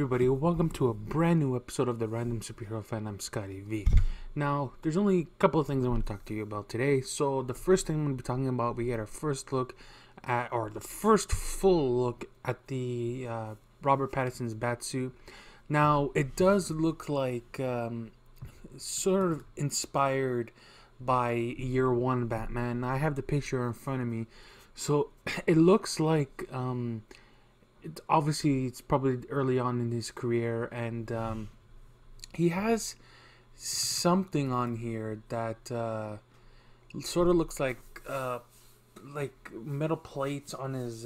everybody, welcome to a brand new episode of the Random Superhero Fan. I'm Scotty V. Now, there's only a couple of things I want to talk to you about today. So the first thing I'm going to be talking about, we get our first look at, or the first full look at the Robert Pattinson's Batsuit. Now, it does look like sort of inspired by Year One Batman. I have the picture in front of me. So it looks like obviously it's probably early on in his career, and he has something on here that sort of looks like metal plates on his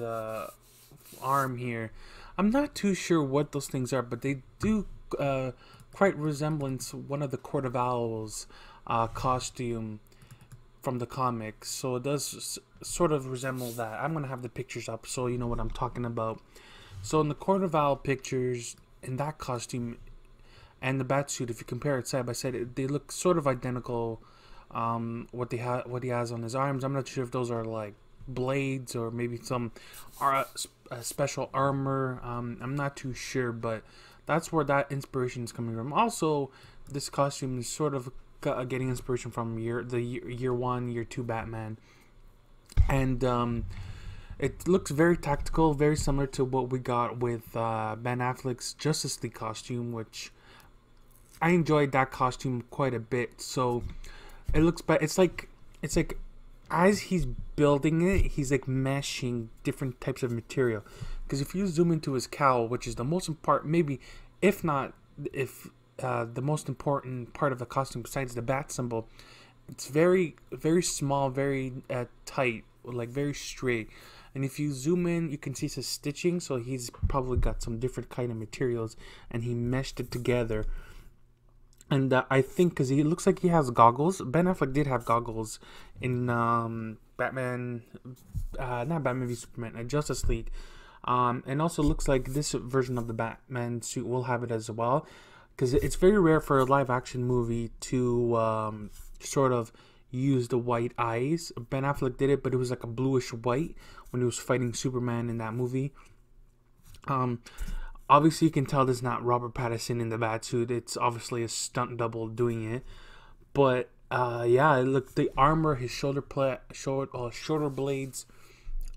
arm here. I'm not too sure what those things are, but they do quite resemblance one of the Court of Owls costume from the comics, so it does sort of resemble that. I'm gonna have the pictures up so you know what I'm talking about. So in the Court of Owl pictures, in that costume and the Batsuit, if you compare it side by side, they look sort of identical. What he has on his arms, I'm not sure if those are like blades or maybe some special armor. I'm not too sure, but that's where that inspiration is coming from. Also, this costume is sort of getting inspiration from year one, year two Batman, and it looks very tactical, very similar to what we got with Ben Affleck's Justice League costume, which I enjoyed that costume quite a bit. So it looks, but it's like as he's building it, he's like meshing different types of material. Because if you zoom into his cowl, which is the most important, maybe if not the most important part of the costume besides the bat symbol, it's very, very small, very tight, like very straight. And if you zoom in, you can see some stitching, so he's probably got some different kind of materials and he meshed it together. And I think because he looks like he has goggles. Ben Affleck did have goggles in Batman, not Batman v Superman, Justice League. And also looks like this version of the Batman suit will have it as well, because it's very rare for a live action movie to sort of use the white eyes. Ben Affleck did it, but it was like a bluish white when he was fighting Superman in that movie. Obviously you can tell this is not Robert Pattinson in the Batsuit. It's obviously a stunt double doing it. But yeah, look, the armor, his shoulder blades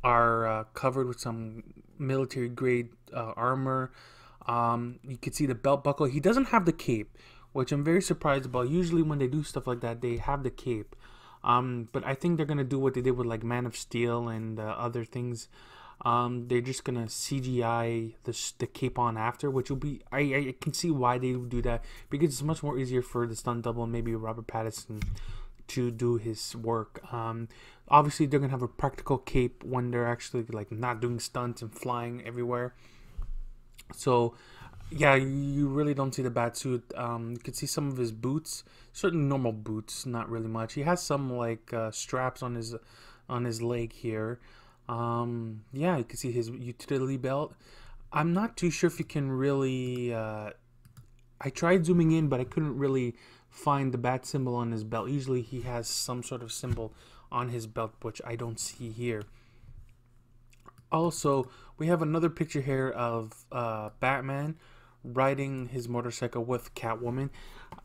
are covered with some military grade armor. You can see the belt buckle. He doesn't have the cape, which I'm very surprised about. Usually when they do stuff like that, they have the cape. But I think they're gonna do what they did with like Man of Steel and other things. They're just gonna CGI the cape on after, which will be, I can see why they would do that, because it's much more easier for the stunt double and maybe Robert Pattinson to do his work. Obviously they're gonna have a practical cape when they're actually like not doing stunts and flying everywhere. So yeah, you really don't see the Batsuit. You can see some of his boots, certain normal boots, not really much. He has some like straps on his leg here. Yeah, you can see his utility belt. I'm not too sure if you can really. I tried zooming in, but I couldn't really find the bat symbol on his belt. Usually he has some sort of symbol on his belt, which I don't see here. Also, we have another picture here of Batman riding his motorcycle with Catwoman.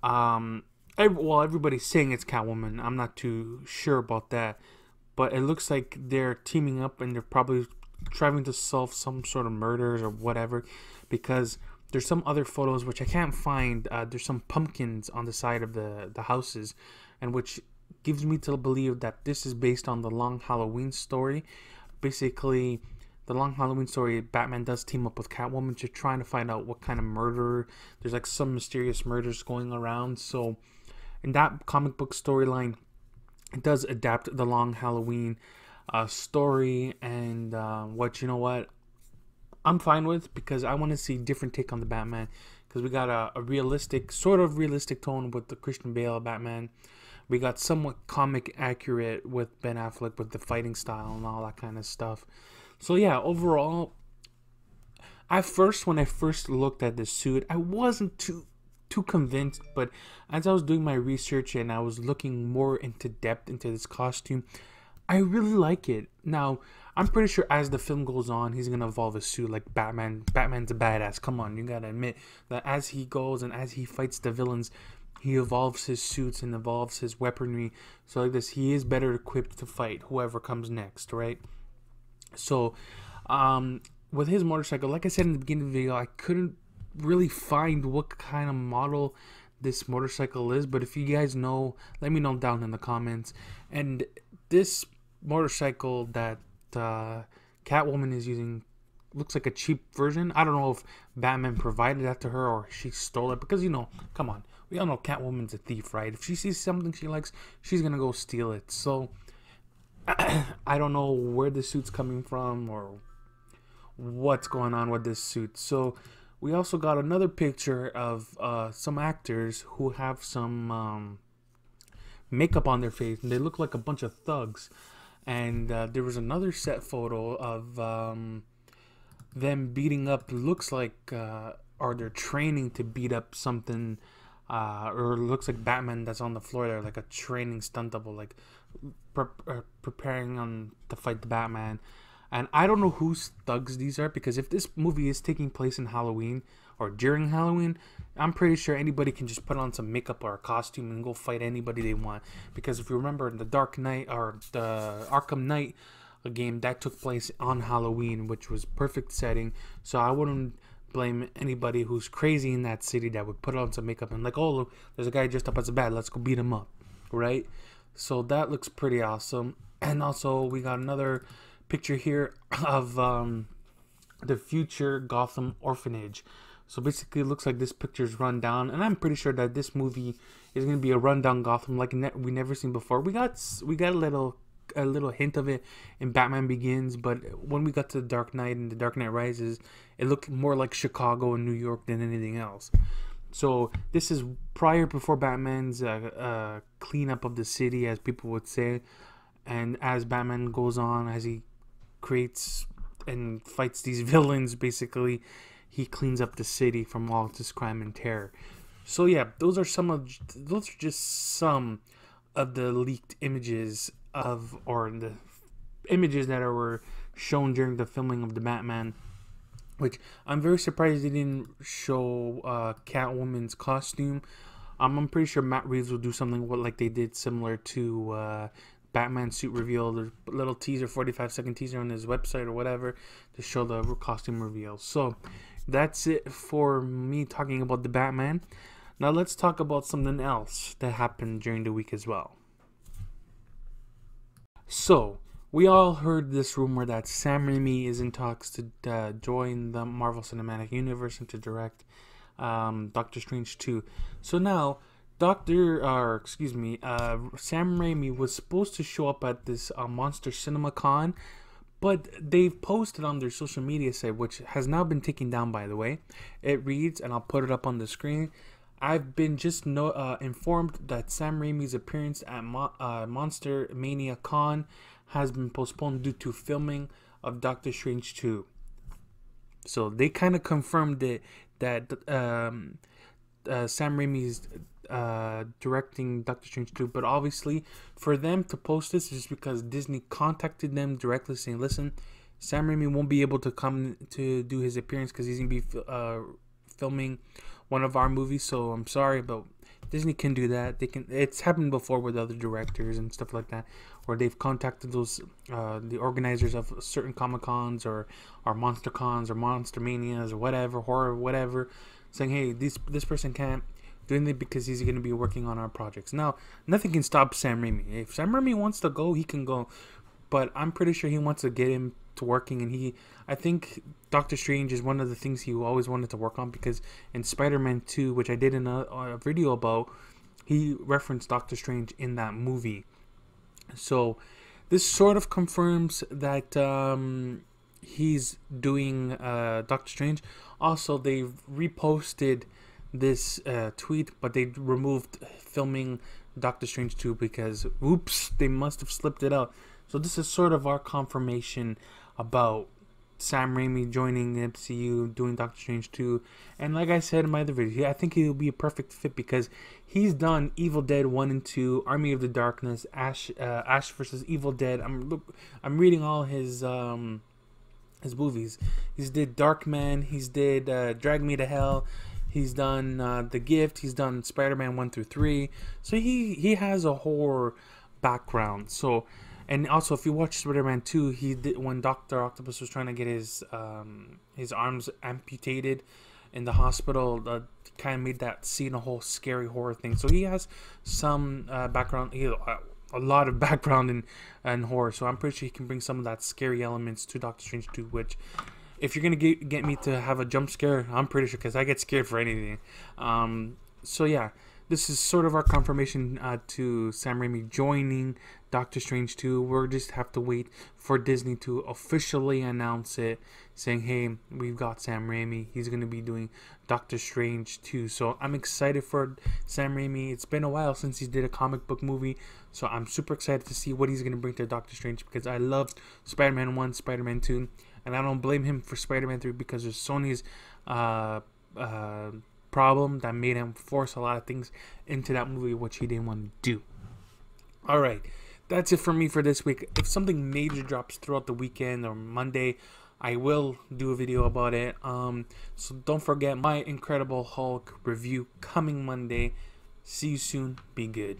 Well, everybody's saying it's Catwoman. I'm not too sure about that, but it looks like they're teaming up and they're probably trying to solve some sort of murders or whatever, because there's some other photos which I can't find. There's some pumpkins on the side of the houses, and which gives me to believe that this is based on the Long Halloween story. Basically, the Long Halloween story, Batman does team up with Catwoman to trying to find out what kind of murder. There's like some mysterious murders going around. So in that comic book storyline, it does adapt the Long Halloween story, and what you know what I'm fine with, because I want to see different take on the Batman, because we got a realistic, sort of realistic tone with the Christian Bale Batman. We got somewhat comic accurate with Ben Affleck with the fighting style and all that kind of stuff. So yeah, overall, at first, when I first looked at this suit, I wasn't too convinced, but as I was doing my research and I was looking more into depth into this costume, I really like it. Now, I'm pretty sure as the film goes on, he's gonna evolve his suit like Batman. Batman's a badass. Come on, you gotta admit that as he goes and as he fights the villains, he evolves his suits and evolves his weaponry. So like this, he is better equipped to fight whoever comes next, right? So, with his motorcycle, like I said in the beginning of the video, I couldn't really find what kind of model this motorcycle is, but if you guys know, let me know down in the comments. And this motorcycle that Catwoman is using looks like a cheap version. I don't know if Batman provided that to her or she stole it, because, you know, come on, we all know Catwoman's a thief, right? If she sees something she likes, she's gonna go steal it. So I don't know where the suit's coming from or what's going on with this suit. So we also got another picture of some actors who have some makeup on their face, and they look like a bunch of thugs. And there was another set photo of them beating up, looks like, or they're training to beat up something, or looks like Batman that's on the floor there, like a training stunt double, like preparing to fight the Batman. And I don't know whose thugs these are, because if this movie is taking place in Halloween or during Halloween, I'm pretty sure anybody can just put on some makeup or a costume and go fight anybody they want. Because if you remember the Dark Knight or the Arkham Knight game, that took place on Halloween, which was perfect setting. So I wouldn't blame anybody who's crazy in that city that would put on some makeup and like, oh, look, there's a guy dressed up as a bat, let's go beat him up, right? So that looks pretty awesome. And also we got another picture here of the future Gotham orphanage. So basically it looks like this picture's run down, and I'm pretty sure that this movie is going to be a rundown Gotham like we never seen before. We got a little hint of it in Batman Begins, but when we got to the Dark Knight and the Dark Knight Rises, it looked more like Chicago and New York than anything else. So this is before Batman's cleanup of the city, as people would say. And as Batman goes on, as he creates and fights these villains, basically, he cleans up the city from all this crime and terror. So yeah, those are just some of the leaked images or the images that were shown during the filming of the Batman, which I'm very surprised they didn't show Catwoman's costume. I'm pretty sure Matt Reeves will do something like they did similar to Batman suit reveal. There's a little teaser, 45-second teaser on his website or whatever to show the costume reveal. So that's it for me talking about the Batman. Now let's talk about something else that happened during the week as well. So we all heard this rumor that Sam Raimi is in talks to join the Marvel Cinematic Universe and to direct Doctor Strange 2. So now Sam Raimi was supposed to show up at this Monster Cinema Con, but they've posted on their social media site, which has now been taken down, by the way. It reads, and I'll put it up on the screen: I've been just informed that Sam Raimi's appearance at Monster Mania Con has been postponed due to filming of Doctor Strange 2. So they kind of confirmed it, that Sam Raimi's directing Doctor Strange 2, but obviously for them to post this is because Disney contacted them directly saying, listen, Sam Raimi won't be able to come to do his appearance because he's going to be filming one of our movies, so I'm sorry, but Disney can do that. It's happened before with other directors and stuff like that, where they've contacted those the organizers of certain Comic Cons or Monster Cons or Monster Manias or whatever, horror, whatever, saying, hey, this person can't do anything because he's going to be working on our projects. Now, nothing can stop Sam Raimi. If Sam Raimi wants to go, he can go, but I'm pretty sure he wants to get him to working, and I think Doctor Strange is one of the things he always wanted to work on, because in Spider-Man 2, which I did in a video about, he referenced Doctor Strange in that movie. So this sort of confirms that he's doing Doctor Strange. Also, they've reposted this tweet, but they removed filming Doctor Strange 2 because, oops, they must have slipped it out. So this is sort of our confirmation about Sam Raimi joining the MCU, doing Doctor Strange 2. And like I said in my other video, I think he'll be a perfect fit because he's done Evil Dead 1 and 2, Army of the Darkness, Ash versus Evil Dead. I'm reading all his movies. He's did Darkman, he's did Drag Me to Hell, he's done The Gift, he's done Spider-Man 1 through 3. So he has a horror background. So, and also if you watch Spider-Man 2, he did when Dr. Octopus was trying to get his arms amputated in the hospital, kind of made that scene a whole scary horror thing. So he has some background, a lot of background in horror. So I'm pretty sure he can bring some of that scary elements to Doctor Strange 2, which if you're gonna get me to have a jump scare, I'm pretty sure, because I get scared for anything. So yeah, this is sort of our confirmation to Sam Raimi joining Doctor Strange 2. We'll just have to wait for Disney to officially announce it, saying, hey, we've got Sam Raimi. He's going to be doing Doctor Strange 2. So I'm excited for Sam Raimi. It's been a while since he did a comic book movie. So I'm super excited to see what he's going to bring to Doctor Strange, because I loved Spider-Man 1, Spider-Man 2. And I don't blame him for Spider-Man 3, because there's Sony's problem that made him force a lot of things into that movie which he didn't want to do. Alright, that's it for me for this week. If something major drops throughout the weekend or Monday, I will do a video about it. So don't forget my Incredible Hulk review coming Monday. See you soon. Be good.